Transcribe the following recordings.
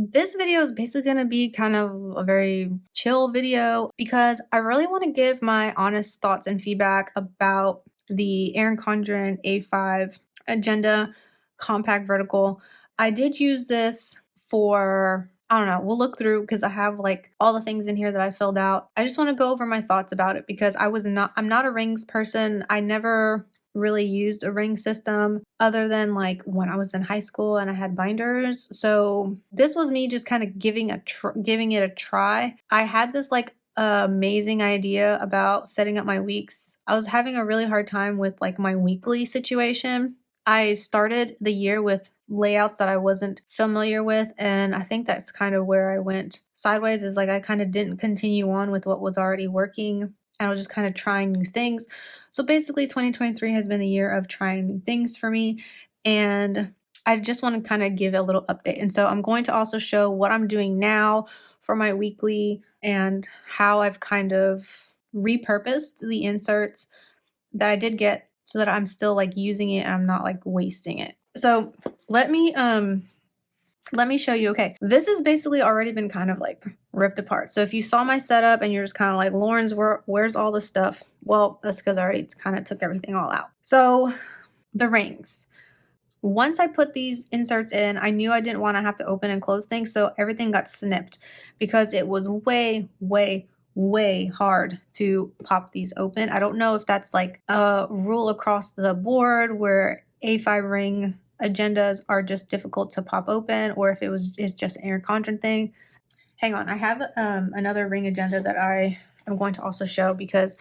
This video is basically going to be kind of a very chill video because I really want to give my honest thoughts and feedback about the Erin Condren A5 agenda compact vertical. I did use this for, I don't know, we'll look through because I have like all the things in here that I filled out. I just want to go over my thoughts about it because I'm not a rings person. I never really used a ring system other than like when I was in high school and I had binders. So this was me just kind of giving it a try. I had this like amazing idea about setting up my weeks. I was having a really hard time with like my weekly situation. I started the year with layouts that I wasn't familiar with, and I think that's kind of where I went sideways, is like I kind of didn't continue on with what was already working. I was just kind of trying new things. So basically 2023 has been the year of trying new things for me, and I just want to kind of give a little update. And so I'm going to also show what I'm doing now for my weekly and how I've kind of repurposed the inserts that I did get so that I'm still like using it and I'm not like wasting it. So let me show you. Okay, this has basically already been kind of like ripped apart. So if you saw my setup and you're just kind of like, Lauren's, where's all this stuff? Well, that's because I already kind of took everything all out. So the rings. Once I put these inserts in, I knew I didn't want to have to open and close things. So everything got snipped because it was way hard to pop these open. I don't know if that's like a rule across the board where A5 ring agendas are just difficult to pop open, or if it's just an Erin Condren thing. Hang on, I have another ring agenda that I am going to also show because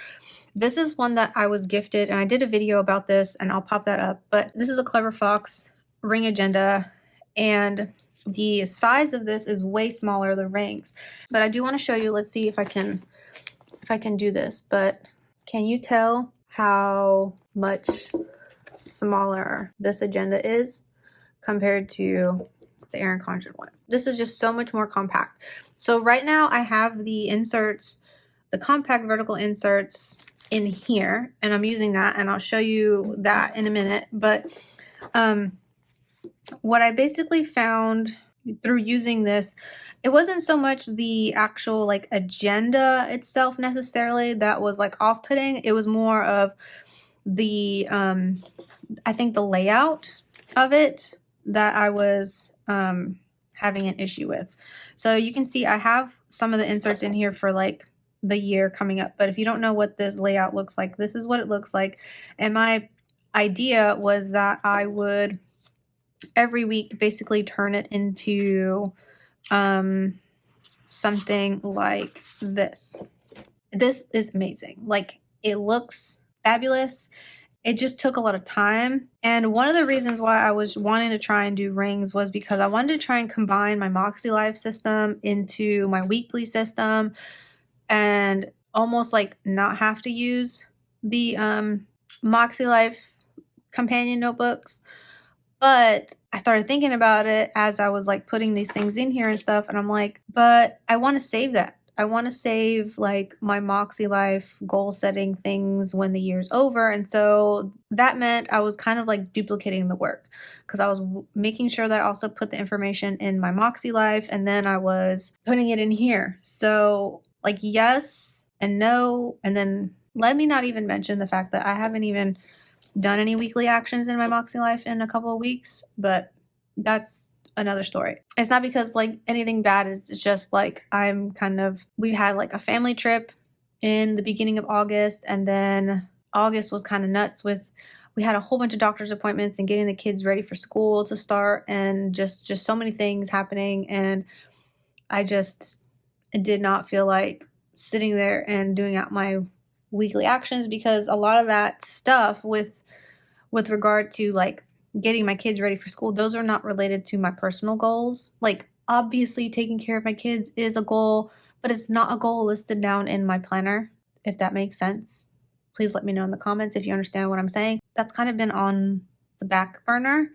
this is one that I was gifted, and I did a video about this and I'll pop that up. But this is a Clever Fox ring agenda, and the size of this is way smaller, the rings. But I do want to show you. Let's see if I can do this. But can you tell how much smaller this agenda is compared to the Erin Condren one? This is just so much more compact. So right now I have the inserts, the compact vertical inserts in here, and I'm using that, and I'll show you that in a minute. But what I basically found through using this, it wasn't so much the actual like agenda itself necessarily that was like off-putting. It was more of the I think the layout of it that I was having an issue with. So you can see I have some of the inserts in here for like the year coming up, but if you don't know what this layout looks like, this is what it looks like. And my idea was that I would every week basically turn it into something like this. This is amazing. Like, it looks fabulous. It just took a lot of time. And one of the reasons why I was wanting to try and do rings was because I wanted to try and combine my Moxie Life system into my weekly system and almost like not have to use the Moxie Life companion notebooks. But I started thinking about it as I was like putting these things in here and stuff, and I'm like, but I want to save that. I want to save like my Moxie Life goal setting things when the year's over. And so that meant I was kind of like duplicating the work because I was making sure that I also put the information in my Moxie Life, and then I was putting it in here. So like yes and no, and then let me not even mention the fact that I haven't even done any weekly actions in my Moxie Life in a couple of weeks, but that's another story. It's not because like anything bad, it's just like we had like a family trip in the beginning of August, and then August was kind of nuts with, we had a whole bunch of doctor's appointments and getting the kids ready for school to start, and just so many things happening, and I did not feel like sitting there and doing out my weekly actions, because a lot of that stuff with regard to like getting my kids ready for school, those are not related to my personal goals. Like obviously taking care of my kids is a goal, but it's not a goal listed down in my planner, if that makes sense. Please let me know in the comments if you understand what I'm saying. That's kind of been on the back burner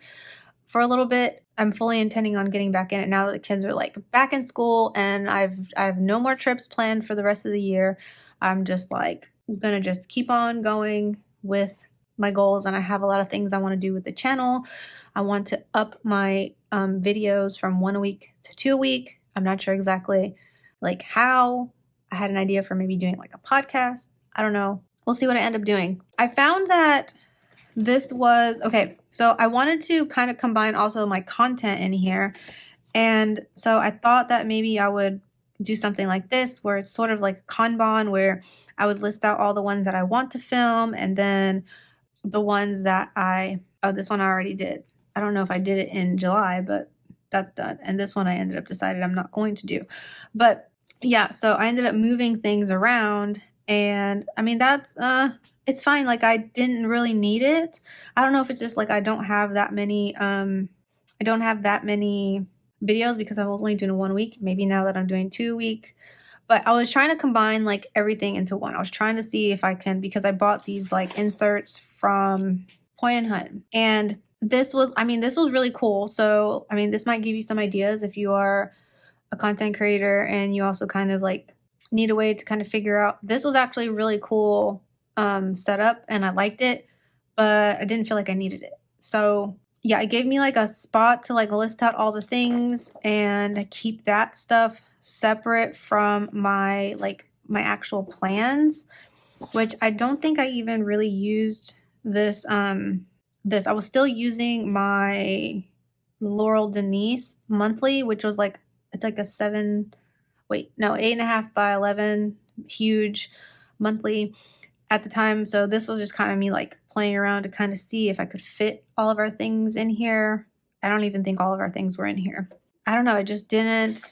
for a little bit. I'm fully intending on getting back in it now that the kids are like back in school, and I have no more trips planned for the rest of the year. I'm just like gonna just keep on going with my goals, and I have a lot of things I want to do with the channel. I want to up my videos from 1 a week to 2 a week. I'm not sure exactly like how. I had an idea for maybe doing like a podcast. I don't know. We'll see what I end up doing. I found that this was okay. So I wanted to kind of combine also my content in here. And so I thought that maybe I would do something like this where it's sort of like a Kanban where I would list out all the ones that I want to film and then the ones that this one I already did. I don't know if I did it in July, but that's done. And this one I ended up decided I'm not going to do. But yeah, so I ended up moving things around and I mean, that's, it's fine. Like I didn't really need it. I don't know if it's just like I don't have that many videos because I'm only doing 1 week. Maybe now that I'm doing 2 a week. But I was trying to combine like everything into one. I was trying to see if I can, because I bought these like inserts from Poi and Hunt. And this was really cool. So, I mean, this might give you some ideas if you are a content creator and you also kind of like need a way to kind of figure out. This was actually really cool setup and I liked it, but I didn't feel like I needed it. So yeah, it gave me like a spot to like list out all the things and keep that stuff separate from my actual plans, which I don't think I even really used this. I was still using my Laurel Denise monthly, which was like, it's like a 8.5 by 11 huge monthly at the time. So this was just kind of me like playing around to kind of see if I could fit all of our things in here. I don't even think all of our things were in here. I don't know. I just didn't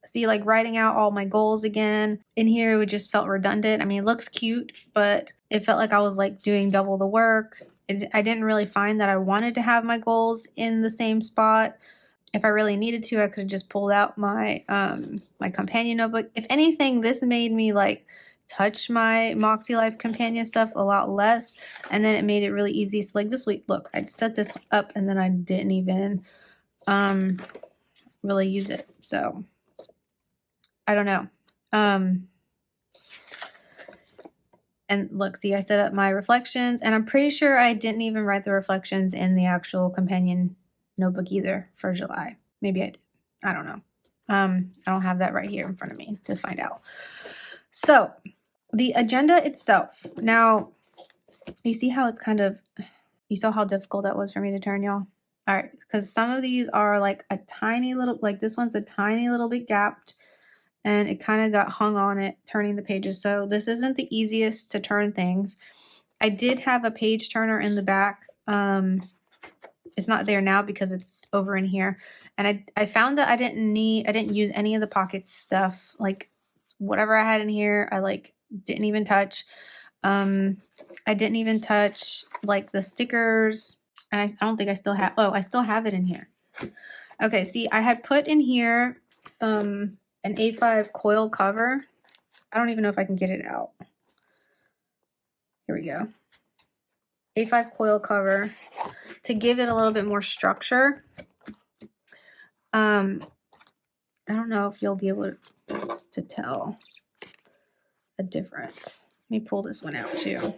see like writing out all my goals again in here. It just felt redundant. I mean, it looks cute, but it felt like I was like doing double the work. I didn't really find that I wanted to have my goals in the same spot. If I really needed to, I could have just pulled out my my companion notebook. If anything, this made me like touch my Moxie Life companion stuff a lot less, and then it made it really easy. So like this week, look, I set this up and then I didn't even really use it. So I don't know. And look, see, I set up my reflections, and I'm pretty sure I didn't even write the reflections in the actual companion notebook either for July. Maybe I did. I don't know. I don't have that right here in front of me to find out. So the agenda itself. Now, you see how it's kind of, you saw how difficult that was for me to turn, y'all? All right, because some of these are like a tiny little, like this one's a tiny little bit gapped, and it kind of got hung on it, turning the pages. So this isn't the easiest to turn things. I did have a page turner in the back. It's not there now because it's over in here. And I found that I didn't use any of the pocket stuff. Like whatever I had in here, I like didn't even touch. I didn't even touch like the stickers. And I don't think I still have, I still have it in here. Okay, see, I had put in here an A5 coil cover. I don't even know if I can get it out. Here we go. A5 coil cover to give it a little bit more structure. I don't know if you'll be able to tell a difference. Let me pull this one out too.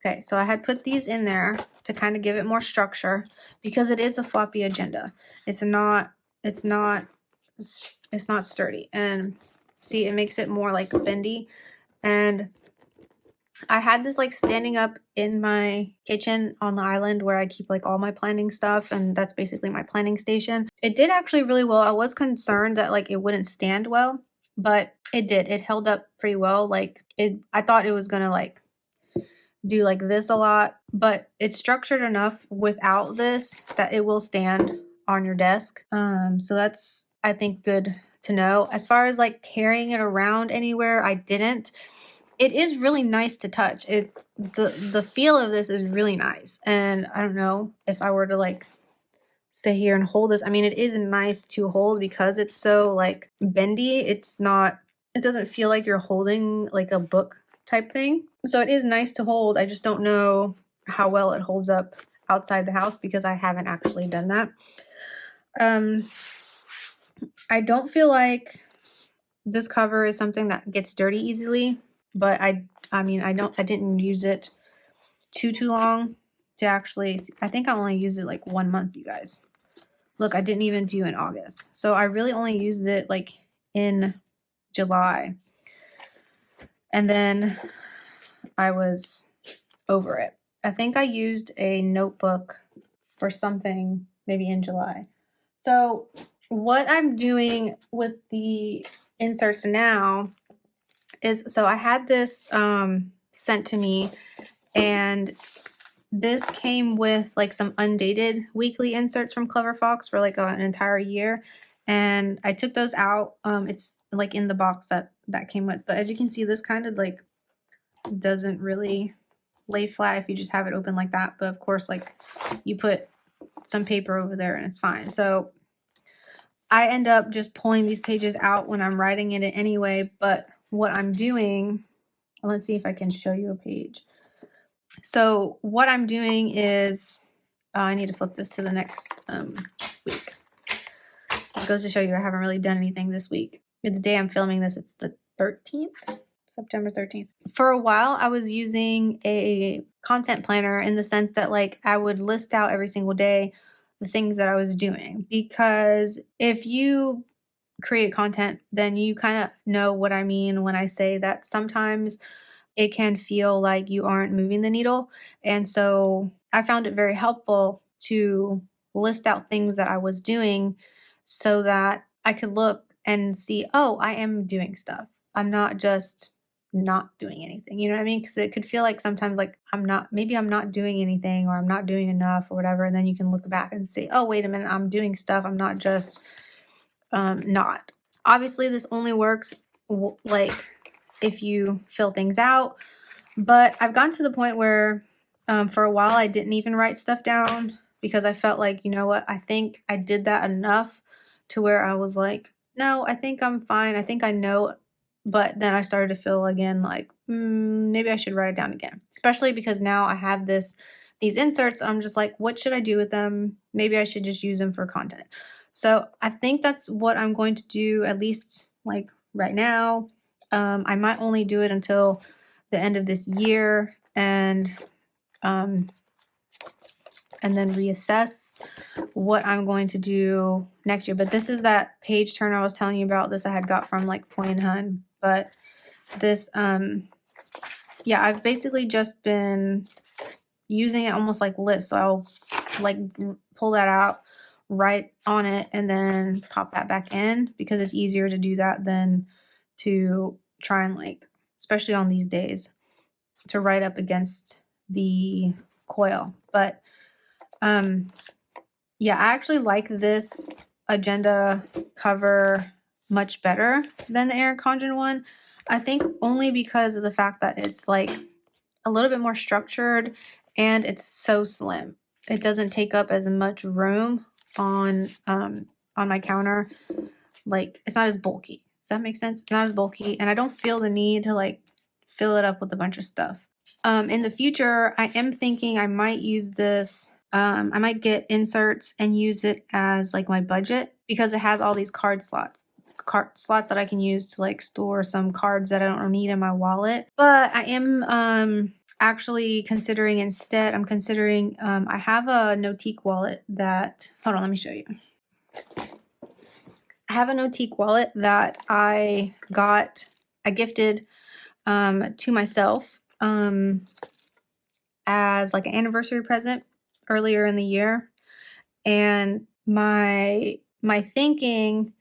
Okay, so I had put these in there to kind of give it more structure because it is a floppy agenda. It's not sturdy. And see, it makes it more like bendy. And I had this like standing up in my kitchen on the island where I keep like all my planning stuff, and that's basically my planning station. It did actually really well. I was concerned that like it wouldn't stand well, but it did. It held up pretty well. Like I thought it was gonna like do like this a lot, but it's structured enough without this that it will stand on your desk. So that's, I think, good to know. As far as like carrying it around anywhere, I didn't. It is really nice to touch. The feel of this is really nice. And I don't know if I were to like stay here and hold this. I mean, it is nice to hold because it's so like bendy. It doesn't feel like you're holding like a book type thing. So it is nice to hold. I just don't know how well it holds up outside the house because I haven't actually done that. I don't feel like this cover is something that gets dirty easily, but I didn't use it too long to actually, I think I only used it like 1 month, you guys. look, I didn't even do in August. So I really only used it like in July. And then I was over it. I think I used a notebook for something maybe in July. So what I'm doing with the inserts now is, so I had this sent to me, and this came with like some undated weekly inserts from Clever Fox for like an entire year. And I took those out. It's like in the box that came with. But as you can see, this kind of like doesn't really lay flat if you just have it open like that. But of course, like you put some paper over there and it's fine. So I end up just pulling these pages out when I'm writing in it anyway. But what I'm doing, let's see if I can show you a page. So what I'm doing is, I need to flip this to the next week. It goes to show you I haven't really done anything this week. The day I'm filming this, it's the 13th, September 13th. For a while, I was using a content planner in the sense that like I would list out every single day the things that I was doing. Because if you create content, then you kind of know what I mean when I say that sometimes it can feel like you aren't moving the needle. And so I found it very helpful to list out things that I was doing so that I could look and see, oh, I am doing stuff. I'm not just not doing anything. You know what I mean? Because it could feel like sometimes like maybe I'm not doing anything, or I'm not doing enough or whatever. And then you can look back and say, oh, wait a minute, I'm doing stuff. I'm not just not. Obviously, this only works like if you fill things out, but I've gotten to the point where for a while I didn't even write stuff down because I felt like, you know what, I think I did that enough to where I was like, no, I think I'm fine. I think I know. But then I started to feel again like maybe I should write it down again, especially because now I have these inserts. I'm just like, what should I do with them? Maybe I should just use them for content. So I think that's what I'm going to do, at least like right now. I might only do it until the end of this year, and then reassess what I'm going to do next year. But this is that page turner I was telling you about. This I had got from like Point Hun. But this, yeah, I've basically just been using it almost like lists. So I'll like pull that out, write on it, and then pop that back in, because it's easier to do that than to try and like, especially on these days, to write up against the coil. But yeah, I actually like this agenda cover much better than the Erin Condren one. I think only because of the fact that it's like a little bit more structured and it's so slim. It doesn't take up as much room on my counter. Like, it's not as bulky. Does that make sense? It's not as bulky, and I don't feel the need to like fill it up with a bunch of stuff. In the future, I am thinking I might use this. I might get inserts and use it as like my budget, because it has all these card slots that I can use to like store some cards that I don't need in my wallet. But I am actually considering instead, I have a Notique wallet that, hold on, let me show you. I have a Notique wallet that I gifted to myself as like an anniversary present earlier in the year. And my thinking,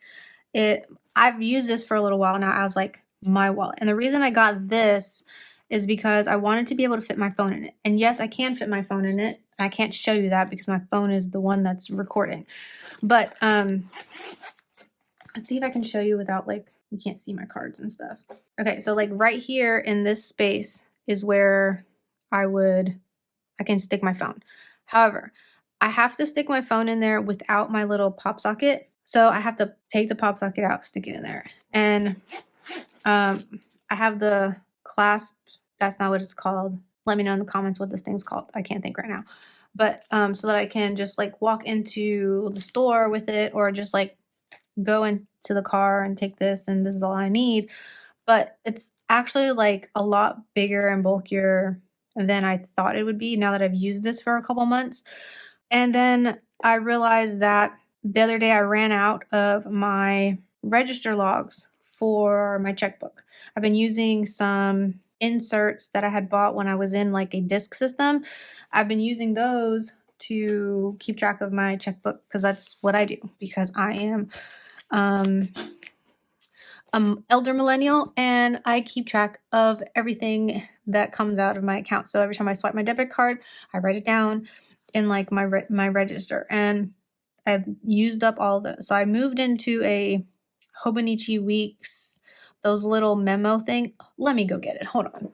I've used this for a little while now as like my wallet. And the reason I got this is because I wanted to be able to fit my phone in it. And yes, I can fit my phone in it. I can't show you that because my phone is the one that's recording. But let's see if I can show you without like, you can't see my cards and stuff. Okay, so like right here in this space is where I can stick my phone. However, I have to stick my phone in there without my little pop socket. So I have to take the pop socket out, stick it in there. And I have the clasp, that's not what it's called. Let me know in the comments what this thing's called. I can't think right now. But so that I can just like walk into the store with it, or just like go into the car and take this, and this is all I need. But it's actually like a lot bigger and bulkier than I thought it would be now that I've used this for a couple months. And then I realized that the other day I ran out of my register logs for my checkbook. I've been using some inserts that I had bought when I was in like a disc system. I've been using those to keep track of my checkbook because that's what I do, because I am elder millennial and I keep track of everything that comes out of my account. So every time I swipe my debit card, I write it down in like my register, and I've used up all of those. So I moved into a Hobonichi Weeks, those little memo thing. Let me go get it. Hold on.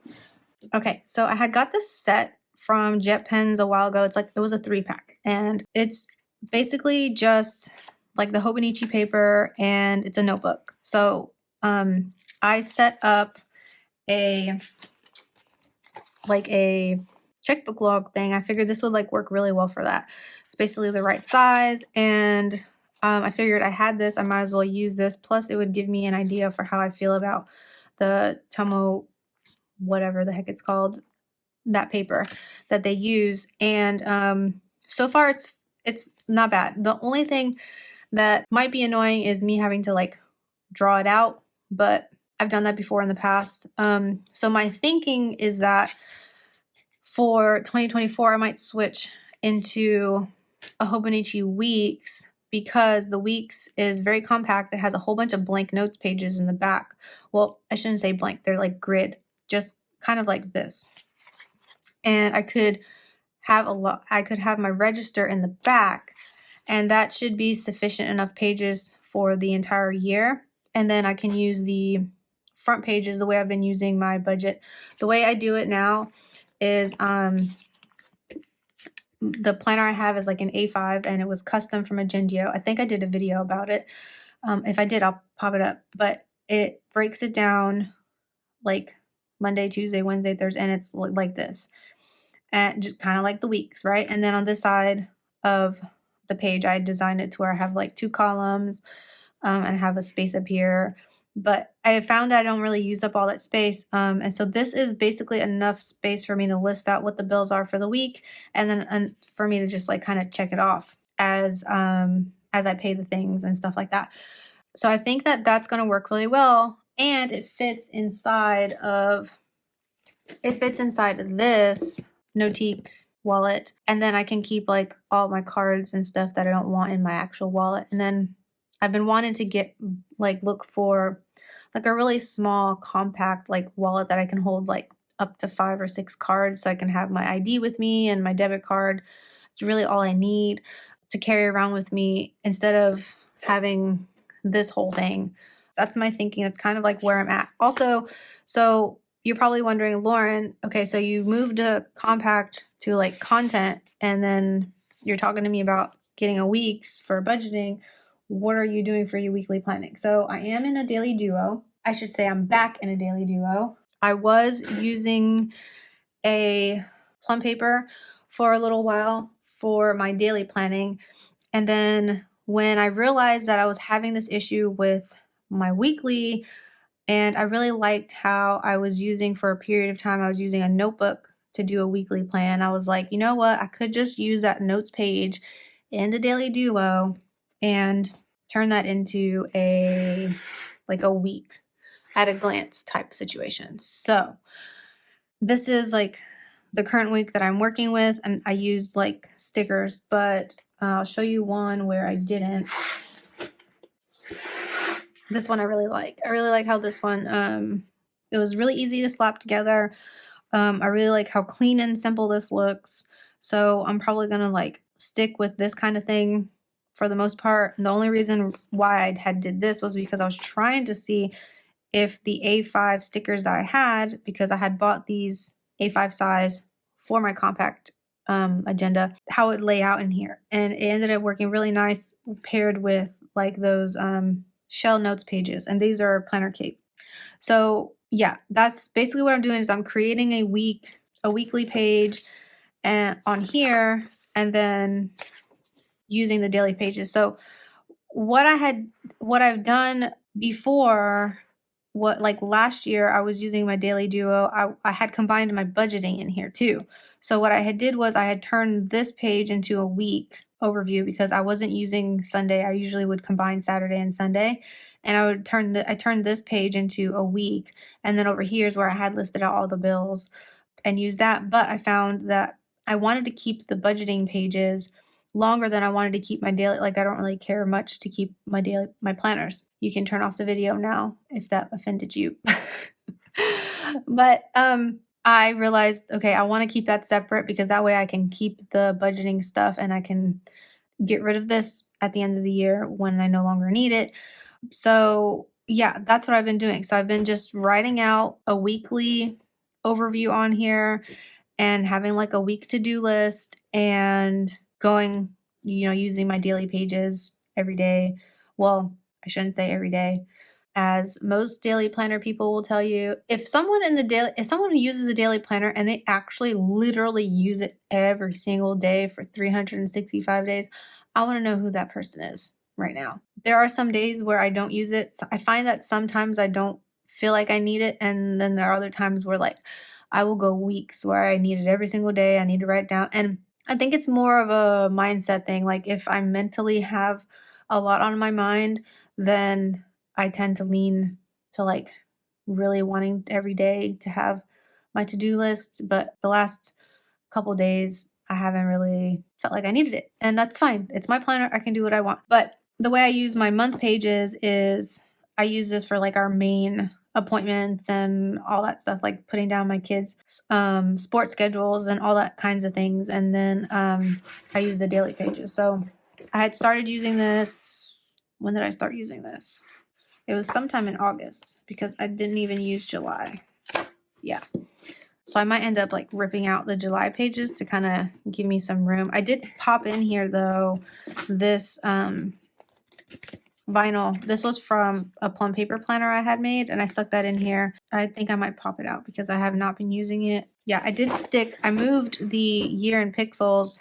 Okay, so I had got this set from JetPens a while ago. It was a 3-pack, and it's basically just like the Hobonichi paper, and it's a notebook. So I set up a checkbook log thing. I figured this would like work really well for that. It's basically the right size, and I figured I had this, I might as well use this. Plus it would give me an idea for how I feel about the Tomo, whatever the heck it's called, that paper that they use. And so far it's not bad. The only thing that might be annoying is me having to like draw it out, but I've done that before in the past. So my thinking is that for 2024, I might switch into a Hobonichi Weeks, because the Weeks is very compact. It has a whole bunch of blank notes pages in the back. Well, I shouldn't say blank. They're like grid, just kind of like this. And I could have my register in the back, and that should be sufficient enough pages for the entire year. And then I can use the front pages the way I've been using my budget. The way I do it now is the planner I have is like an A5, and it was custom from Agendio. I think I did a video about it. If I did, I'll pop it up. But it breaks it down like Monday, Tuesday, Wednesday, Thursday, and it's like this. And just kind of like the weeks, right? And then on this side of the page, I designed it to where I have like 2 columns, and I have a space up here. But I found I don't really use up all that space. And so this is basically enough space for me to list out what the bills are for the week, and then for me to just like kind of check it off as I pay the things and stuff like that. So I think that that's going to work really well, and it fits inside of this Notique wallet, and then I can keep like all my cards and stuff that I don't want in my actual wallet. And then I've been wanting to look for like a really small compact like wallet that I can hold like up to 5 or 6 cards, so I can have my ID with me and my debit card. It's really all I need to carry around with me instead of having this whole thing. That's my thinking. That's kind of like where I'm at. Also, so you're probably wondering, Lauren, okay, so you moved a compact to like content, and then you're talking to me about getting a weeks for budgeting. What are you doing for your weekly planning? So I am in a daily duo. I should say I'm back in a daily duo. I was using a plum paper for a little while for my daily planning. And then when I realized that I was having this issue with my weekly, and I really liked how I was using, for a period of time, I was using a notebook to do a weekly plan. I was like, you know what? I could just use that notes page in the Daily Duo and turn that into a week at a glance type situation. So this is like the current week that I'm working with, and I used like stickers, but I'll show you one where I didn't. This one I really like. I really like how this one, it was really easy to slap together. I really like how clean and simple this looks. So I'm probably going to like stick with this kind of thing for the most part. And the only reason why I had did this was because I was trying to see if the A5 stickers that I had, because I had bought these A5 size for my compact agenda, how it lay out in here. And it ended up working really nice paired with like those shell notes pages, and these are planner cape. So yeah, that's basically what I'm doing, is I'm creating a weekly page and on here, and then using the daily pages. So what I've done before, like last year, I was using my daily duo. I had combined my budgeting in here too. So what I had did was I had turned this page into a week overview because I wasn't using Sunday. I usually would combine Saturday and Sunday, and I turned this page into a week, and then over here is where I had listed out all the bills and use that. But I found that I wanted to keep the budgeting pages longer than I wanted to keep my daily. Like, I don't really care much to keep my planners. You can turn off the video now if that offended you. But I realized, okay, I want to keep that separate because that way I can keep the budgeting stuff and I can get rid of this at the end of the year when I no longer need it. So yeah, that's what I've been doing. So I've been just writing out a weekly overview on here and having like a week to-do list and going, using my daily pages every day. Well, I shouldn't say every day. As most daily planner people will tell you, if someone uses a daily planner and they actually literally use it every single day for 365 days, I want to know who that person is right now. There are some days where I don't use it. So I find that sometimes I don't feel like I need it, and then there are other times where like I will go weeks where I need it every single day. I need to write it down, and I think it's more of a mindset thing. Like, if I mentally have a lot on my mind, then I tend to lean to like really wanting every day to have my to-do list. But the last couple days, I haven't really felt like I needed it. And that's fine. It's my planner. I can do what I want. But the way I use my month pages is I use this for like our main appointments and all that stuff, like putting down my kids' sports schedules and all that kinds of things. And then I use the daily pages. So I had started using this. When did I start using this? It was sometime in August because I didn't even use July. Yeah. So I might end up like ripping out the July pages to kind of give me some room. I did pop in here though, this vinyl. This was from a plum paper planner I had made, and I stuck that in here. I think I might pop it out because I have not been using it. Yeah, I moved the year in pixels.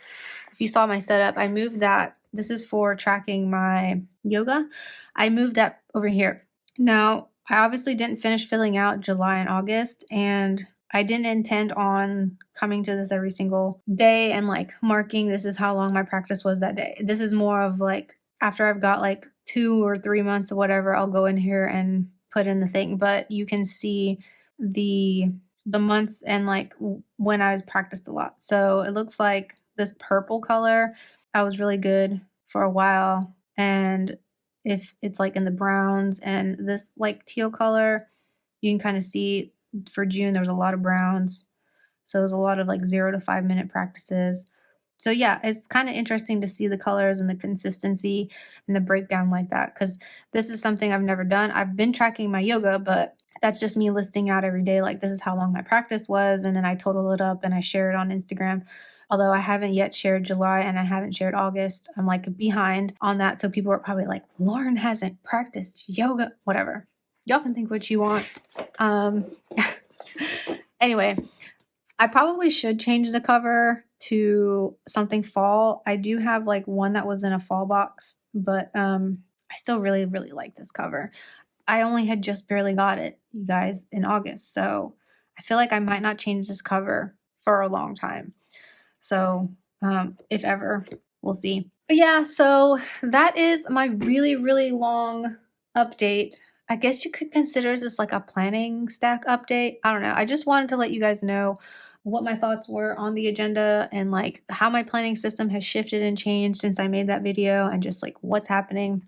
If you saw my setup, I moved that. This is for tracking my yoga. I moved that over here. Now, I obviously didn't finish filling out July and August, and I didn't intend on coming to this every single day and like marking this is how long my practice was that day. This is more of like after I've got like 2 or 3 months or whatever, I'll go in here and put in the thing. But you can see the months and like when I was practiced a lot. So it looks like this purple color, I was really good for a while. And if it's like in the browns, and this like teal color, you can kind of see for June, there was a lot of browns. So it was a lot of like 0 to 5 minute practices. So yeah, it's kind of interesting to see the colors and the consistency and the breakdown like that, because this is something I've never done. I've been tracking my yoga, but that's just me listing out every day, like this is how long my practice was, and then I total it up and I share it on Instagram. Although I haven't yet shared July and I haven't shared August. I'm like behind on that. So people are probably like, Lauren hasn't practiced yoga, whatever. Y'all can think what you want. Anyway, I probably should change the cover to something fall. I do have like one that was in a fall box, but I still really, really like this cover. I only had just barely got it, you guys, in August. So I feel like I might not change this cover for a long time. So if ever, we'll see. But yeah, so that is my really, really long update. I guess you could consider this like a planning stack update. I don't know. I just wanted to let you guys know what my thoughts were on the agenda and like how my planning system has shifted and changed since I made that video, and just like what's happening.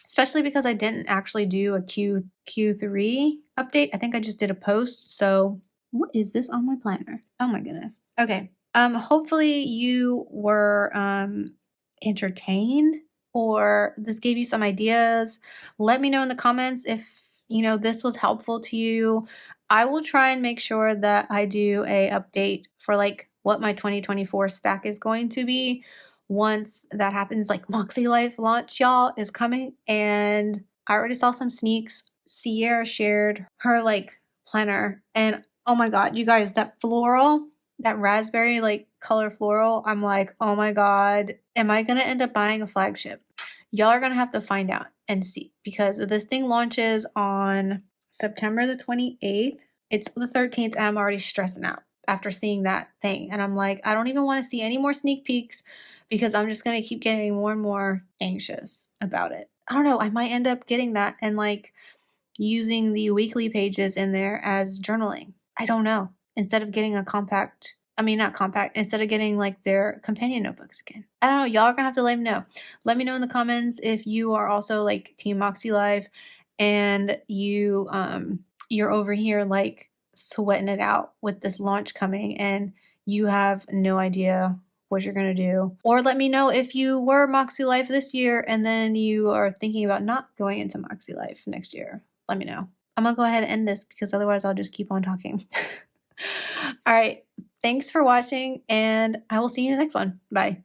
Especially because I didn't actually do a Q3 update. I think I just did a post. So what is this on my planner? Oh my goodness. Okay. Hopefully you were entertained, or this gave you some ideas. Let me know in the comments if this was helpful to you. I will try and make sure that I do a update for like what my 2024 stack is going to be once that happens. Like Moxie Life launch, y'all, is coming, and I already saw some sneaks. Sierra shared her like planner, and oh my god, you guys, that floral, that raspberry like color floral, I'm like, oh my god, am I gonna end up buying a flagship? Y'all are gonna have to find out and see, because this thing launches on September the 28th. It's the 13th, and I'm already stressing out after seeing that thing. And I'm like, I don't even want to see any more sneak peeks because I'm just going to keep getting more and more anxious about it. I don't know. I might end up getting that and like using the weekly pages in there as journaling. I don't know. Instead of getting a compact, I mean, not compact, instead of getting like their companion notebooks again. I don't know. Y'all are going to have to let me know. Let me know in the comments if you are also like Team Moxie Life and you're over here like sweating it out with this launch coming and you have no idea what you're going to do. Or let me know if you were Moxie Life this year and then you are thinking about not going into Moxie Life next year. Let me know. I'm gonna go ahead and end this because otherwise I'll just keep on talking. All right. Thanks for watching and I will see you in the next one. Bye.